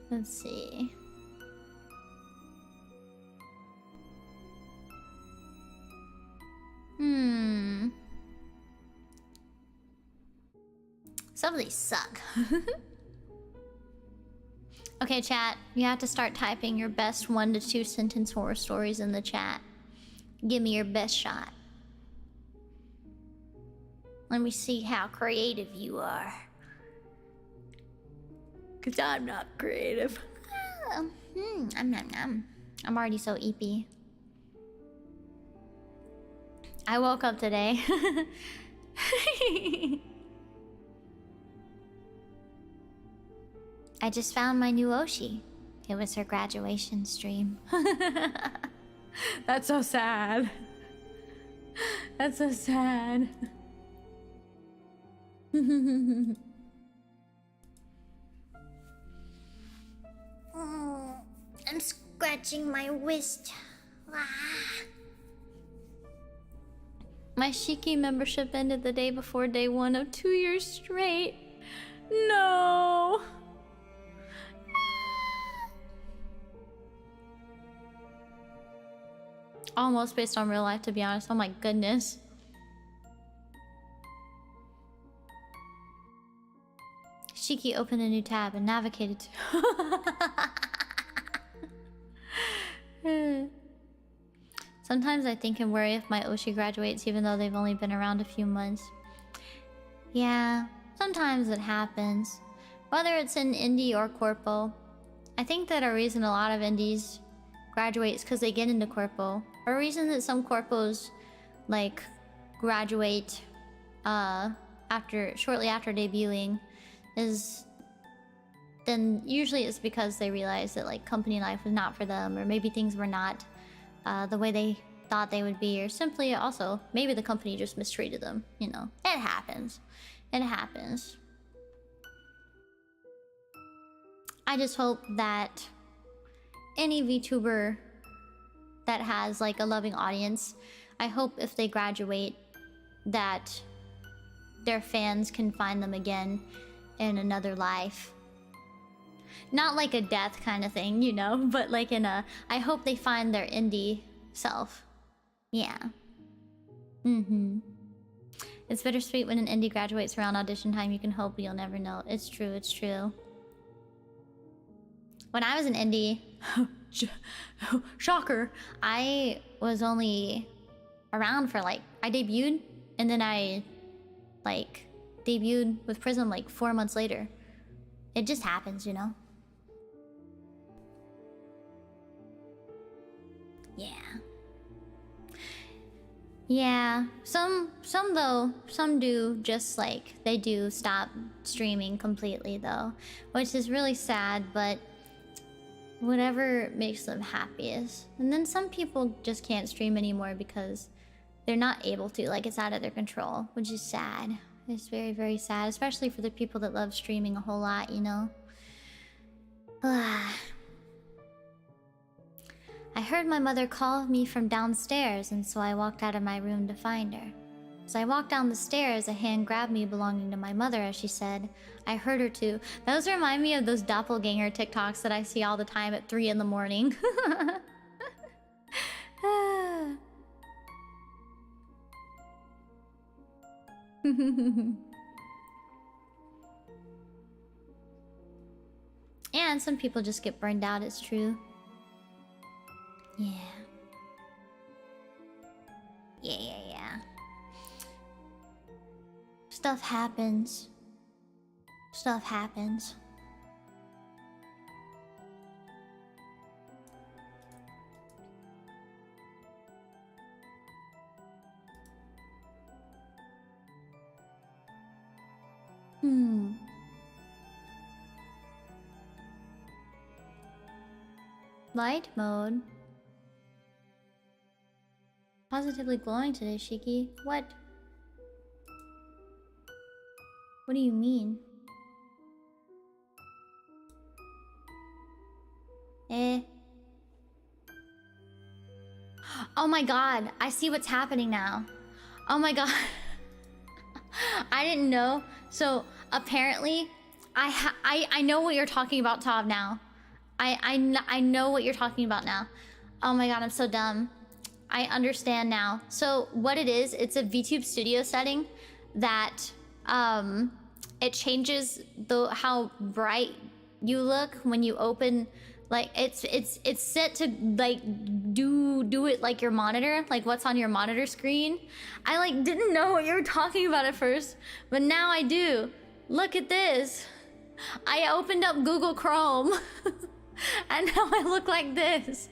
Let's see. Some of these suck. Okay, chat. You have to start typing your best 1 to 2 sentence horror stories in the chat. Give me your best shot. Let me see how creative you are. 'Cause I'm not creative. I'm already so eepy. I woke up today. I just found my new Oshi. It was her graduation stream. That's so sad. That's so sad. I'm scratching my wrist. My Shiki membership ended the day before day 1 of 2 years straight. No. Almost based on real life, to be honest. Oh my goodness. Shiki opened a new tab and navigated to... Sometimes I think and worry if my Oshi graduates even though they've only been around a few months. Yeah, sometimes it happens. Whether it's in indie or corpo. I think that a reason a lot of indies graduate is because they get into corpo. Or a reason that some corpos like graduate shortly after debuting is then usually it's because they realize that like company life was not for them, or maybe things were not the way they thought they would be, or simply also maybe the company just mistreated them, you know. It happens. It happens. I just hope that any VTuber that has like a loving audience, I hope if they graduate that their fans can find them again in another life. Not like a death kind of thing, you know, but like in a... I hope they find their indie self. Yeah. It's bittersweet when an indie graduates around audition time. You can hope, but you'll never know. It's true, it's true. When I was an indie... Shocker! I was only around for like... I debuted, and then I... like... debuted with PRISM like 4 months later. It just happens, you know? Yeah. Yeah. Some though, some do just like, they do stop streaming completely though. Which is really sad, but whatever makes them happiest. And then some people just can't stream anymore because they're not able to, like it's out of their control, which is sad. It's very, very sad, especially for the people that love streaming a whole lot, you know? I heard my mother call me from downstairs, and so I walked out of my room to find her. As I walked down the stairs, a hand grabbed me belonging to my mother as she said, I heard her too. Those remind me of those doppelganger TikToks that I see all the time at 3 in the morning. And some people just get burned out, it's true. Yeah. Yeah. Stuff happens. Stuff happens. Light mode. Positively glowing today, Shiki. What? What do you mean? Oh my god, I see what's happening now. Oh my god. I didn't know. So apparently, I know what you're talking about, Tav, now. I know what you're talking about now. Oh my god, I'm so dumb. I understand now. So what it is, it's a VTube Studio setting that it changes how bright you look when you open. Like it's set to like do it like your monitor, like what's on your monitor screen. I like didn't know what you were talking about at first, but now I do. Look at this. I opened up Google Chrome and now I look like this.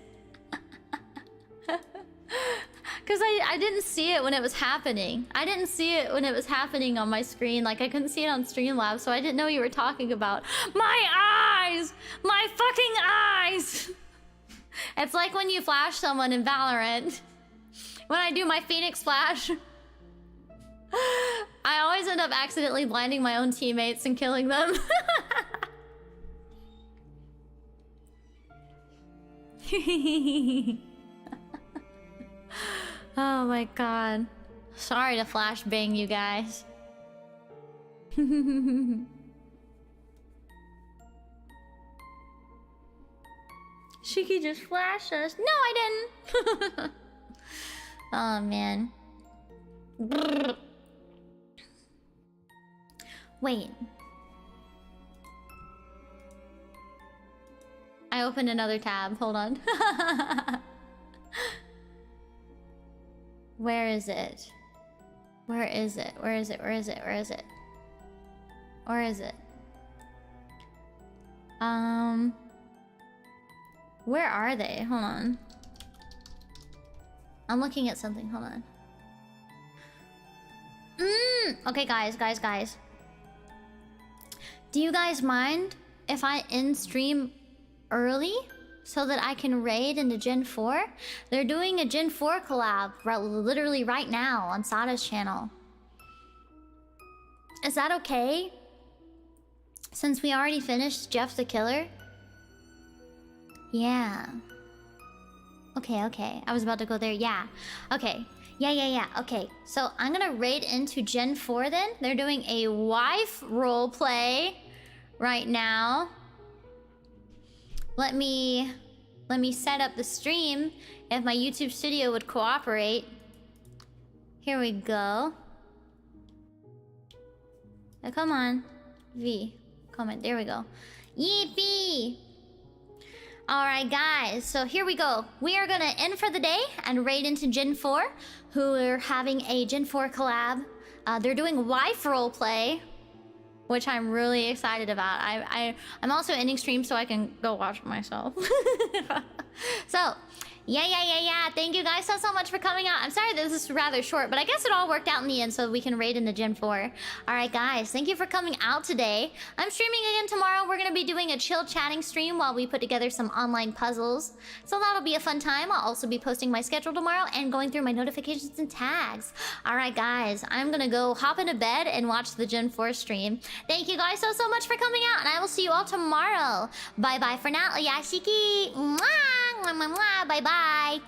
Because I didn't see it when it was happening. I didn't see it when it was happening on my screen. Like, I couldn't see it on Streamlabs, so I didn't know you were talking about my eyes! My fucking eyes! It's like when you flash someone in Valorant. When I do my Phoenix flash, I always end up accidentally blinding my own teammates and killing them. Oh my god. Sorry to flash bang you guys. Shiki just flashed us. No, I didn't. Oh man. Brrr. Wait. I opened another tab. Hold on. Where is it? Where is it? Where is it? Where is it? Where is it? Where is it? Where are they? Hold on. I'm looking at something. Hold on. Okay, guys. Do you guys mind if I end stream early so that I can raid into Gen 4? They're doing a Gen 4 collab literally right now on Sada's channel. Is that okay? Since we already finished Jeff the Killer? Yeah. Okay. I was about to go there. Yeah. Okay. Yeah. Okay. So I'm gonna raid into Gen 4 then. They're doing a wife roleplay right now. Let me set up the stream if my YouTube studio would cooperate. Here we go. Oh, come on. V. Comment. There we go. Yippee! Alright guys, so here we go. We are gonna end for the day and raid into Gen 4, who are having a Gen 4 collab. They're doing wife roleplay, which I'm really excited about. I'm also ending stream so I can go watch myself. So, yeah. Thank you guys so much for coming out. I'm sorry this is rather short, but I guess it all worked out in the end so we can raid into Gen 4. Alright guys, thank you for coming out today. I'm streaming again tomorrow. We're gonna be doing a chill chatting stream while we put together some online puzzles. So that'll be a fun time. I'll also be posting my schedule tomorrow and going through my notifications and tags. Alright guys, I'm gonna go hop into bed and watch the Gen 4 stream. Thank you guys so much for coming out, and I will see you all tomorrow. Bye bye for now. Yashiki. Mwah! Mwah, mwah, mwah. Bye bye.